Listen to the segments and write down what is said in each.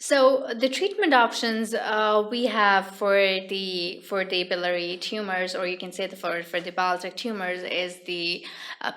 So the treatment options we have for the biliary tumors, or you can say for the bile duct tumors, is the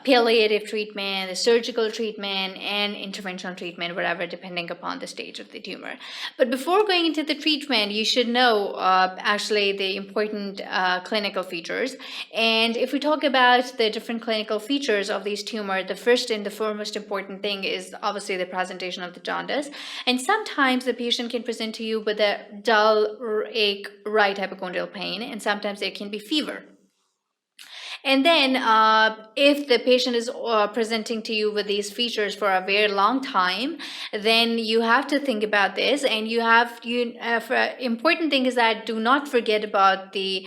palliative treatment, the surgical treatment, and interventional treatment, whatever, depending upon the stage of the tumor. But before going into the treatment, you should know actually the important clinical features. And if we talk about the different clinical features of these tumors, the first and the foremost important thing is obviously the presentation of the jaundice. And sometimes the patient can present to you with a dull ache, right hypochondrial pain, and sometimes there can be fever. And then, if the patient is presenting to you with these features for a very long time, then you have to think about this. And important thing is that do not forget about the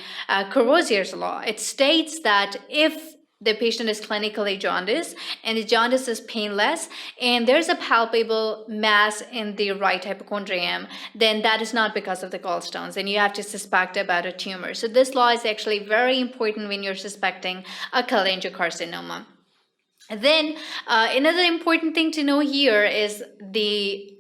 Courvoisier's law. It states that if the patient is clinically jaundiced and the jaundice is painless and there's a palpable mass in the right hypochondrium, then that is not because of the gallstones and you have to suspect about a tumor. So this law is actually very important when you're suspecting a cholangiocarcinoma. Then another important thing to know here is the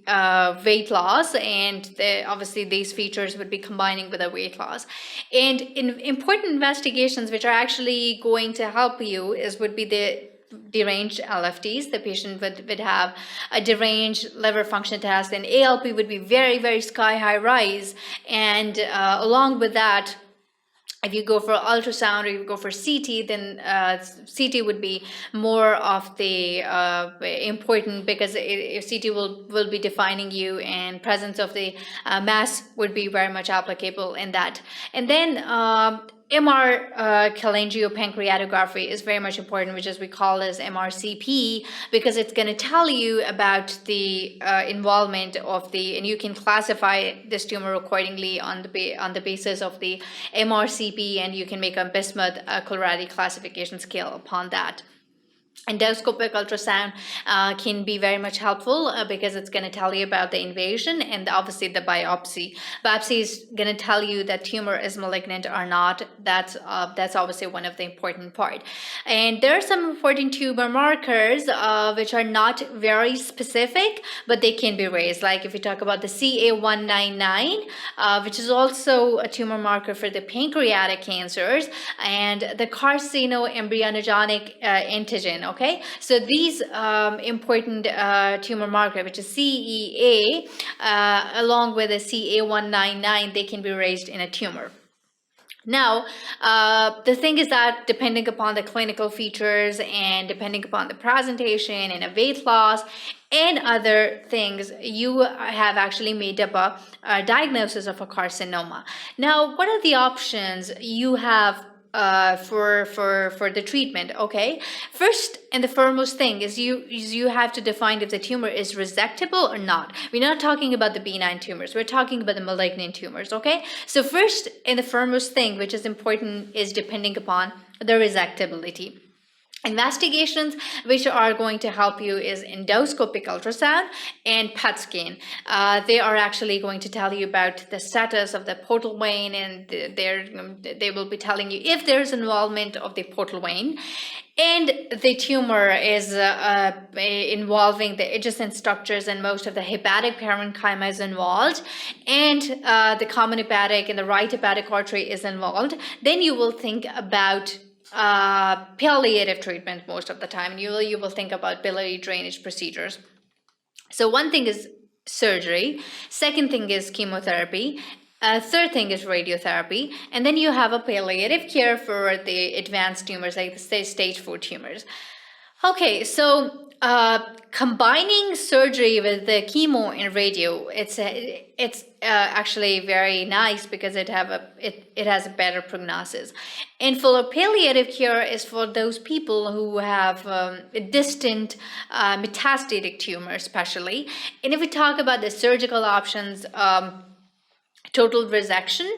weight loss, and obviously these features would be combining with a weight loss. And in important investigations which are actually going to help you would be the deranged LFTs. The patient would have a deranged liver function test, and ALP would be very, very sky high rise. And along with that, if you go for ultrasound or you go for CT, then CT would be more of the important, because CT will be defining you, and presence of the mass would be very much applicable in that. And then MR cholangiopancreatography is very much important, which is we call as MRCP, because it's going to tell you about the involvement of the, and you can classify this tumor accordingly on the basis of the MRCP, and you can make a bismuth Coloradi classification scale upon that. Endoscopic ultrasound can be very much helpful because it's going to tell you about the invasion, and obviously the biopsy. Biopsy is going to tell you that tumor is malignant or not. That's obviously one of the important part. And there are some important tumor markers which are not very specific, but they can be raised. Like if you talk about the CA199, which is also a tumor marker for the pancreatic cancers, and the carcinoembryonogenic antigen. Okay, so these important tumor marker, which is CEA, along with the CA199, they can be raised in a tumor. Now, the thing is that depending upon the clinical features and depending upon the presentation and a weight loss and other things, you have actually made up a diagnosis of a carcinoma. Now, what are the options you have for the treatment? Okay, first and the foremost thing is you have to define if the tumor is resectable or not. We're not talking about the benign tumors, we're talking about the malignant tumors. Okay, so first and the foremost thing which is important is depending upon the resectability. Investigations which are going to help you is endoscopic ultrasound and PET scan. They are actually going to tell you about the status of the portal vein, and they will be telling you if there's involvement of the portal vein and the tumor is involving the adjacent structures, and most of the hepatic parenchyma is involved, and the common hepatic and the right hepatic artery is involved. Then you will think about palliative treatment most of the time. You will think about biliary drainage procedures. So one thing is surgery, second thing is chemotherapy, third thing is radiotherapy, and then you have a palliative care for the advanced tumors, like the stage 4 tumors. Okay, so combining surgery with the chemo and radio, it's actually very nice because it has a better prognosis. And for palliative care is for those people who have distant metastatic tumor, especially. And if we talk about the surgical options, total resection,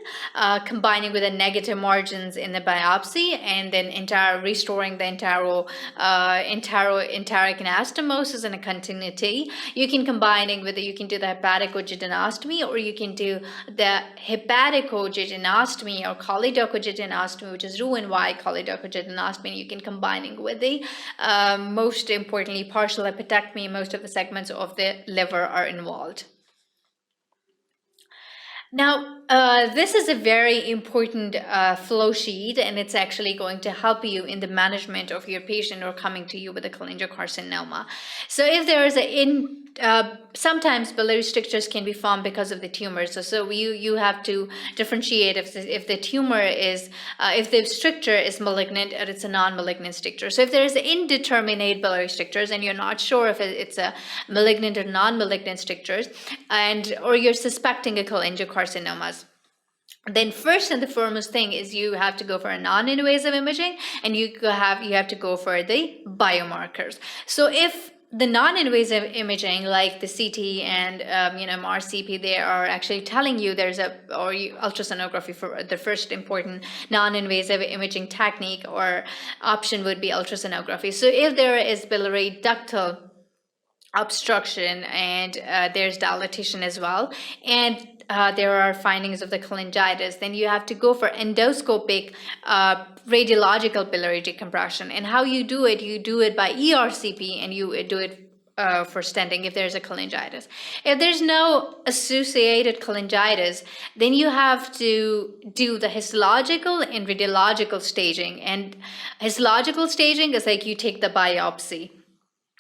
combining with the negative margins in the biopsy, and then restoring the enteric anastomosis and a continuity. You can combining with you can do the hepaticojejunostomy, or you can do the hepaticojejunostomy or choledochojejunostomy, which is Roux-en-Y choledochojejunostomy. You can combining with the most importantly partial hepatectomy. Most of the segments of the liver are involved. Now, this is a very important flow sheet, and it's actually going to help you in the management of your patient or coming to you with a cholangiocarcinoma. So, if there is sometimes biliary strictures can be formed because of the tumor. So you have to differentiate if the tumor is if the stricture is malignant or it's a non-malignant stricture. So if there is indeterminate biliary strictures and you're not sure if it's a malignant or non-malignant strictures, and or you're suspecting a cholangiocarcinomas, then first and the foremost thing is you have to go for a non-invasive imaging, and you have to go for the biomarkers. So if the non-invasive imaging like the CT and MRCP, they are actually telling you there's ultrasonography for the first important non-invasive imaging technique or option would be ultrasonography. So if there is biliary ductal obstruction and there's dilatation as well, and there are findings of the cholangitis, then you have to go for endoscopic radiological biliary decompression. And how you do it by ERCP, and you do it for stenting if there's a cholangitis. If there's no associated cholangitis, then you have to do the histological and radiological staging. And histological staging is like you take the biopsy.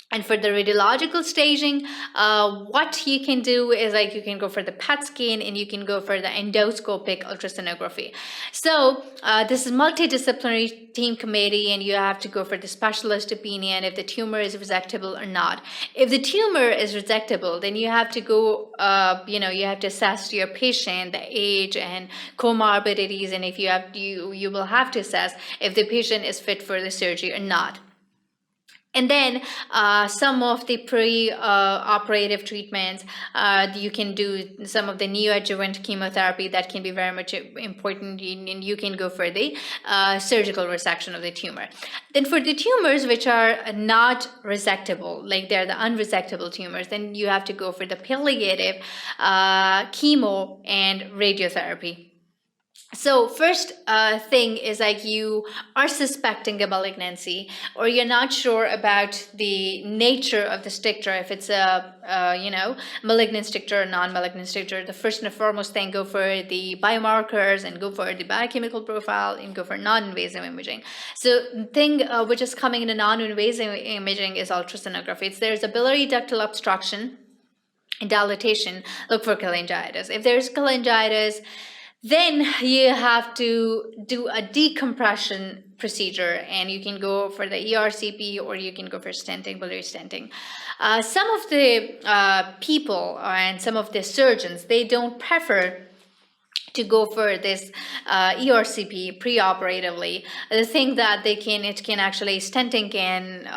And for the radiological staging, what you can do is like you can go for the PET scan and you can go for the endoscopic ultrasonography. So this is multidisciplinary team committee, and you have to go for the specialist opinion if the tumor is resectable or not. If the tumor is resectable, then you have to go, you have to assess your patient, the age and comorbidities, and if you will have to assess if the patient is fit for the surgery or not. And then some of the pre-operative treatments, you can do some of the neoadjuvant chemotherapy that can be very much important, and you can go for the surgical resection of the tumor. Then for the tumors which are not resectable, like they're the unresectable tumors, then you have to go for the palliative chemo and radiotherapy. So first thing is like you are suspecting a malignancy, or you're not sure about the nature of the stricture, if it's a malignant stricture or non-malignant stricture. The first and foremost thing, go for the biomarkers and go for the biochemical profile and go for non-invasive imaging. So the thing which is coming in a non-invasive imaging is ultrasonography. There's a biliary ductal obstruction and dilatation, look for cholangitis. If there's cholangitis, then you have to do a decompression procedure, and you can go for the ERCP or you can go for stenting, biliary stenting. Some of the people and some of the surgeons, they don't prefer to go for this ERCP preoperatively. The thing that it can actually, stenting can,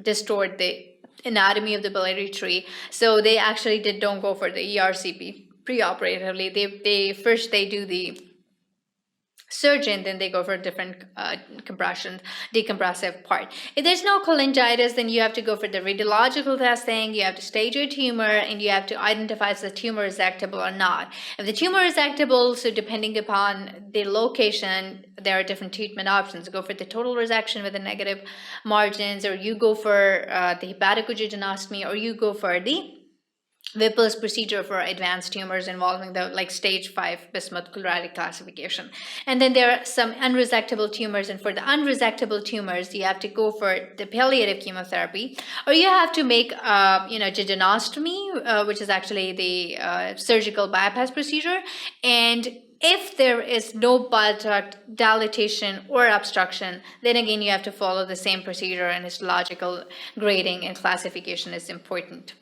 distort the anatomy of the biliary tree. So they actually don't go for the ERCP preoperatively. They do the surgeon, then they go for a different decompressive part. If there's no cholangitis, then you have to go for the radiological testing, you have to stage your tumor, and you have to identify if the tumor is resectable or not. If the tumor is resectable, so depending upon the location, there are different treatment options. Go for the total resection with the negative margins, or you go for the hepatocoaguloplasty, or you go for the Whipple's procedure for advanced tumors involving the stage 5 bismuth chloride classification. And then there are some unresectable tumors, and for the unresectable tumors, you have to go for the palliative chemotherapy, or you have to make jejunostomy, which is actually the surgical bypass procedure. And if there is no bile duct dilatation or obstruction, then again you have to follow the same procedure, and histological grading and classification is important.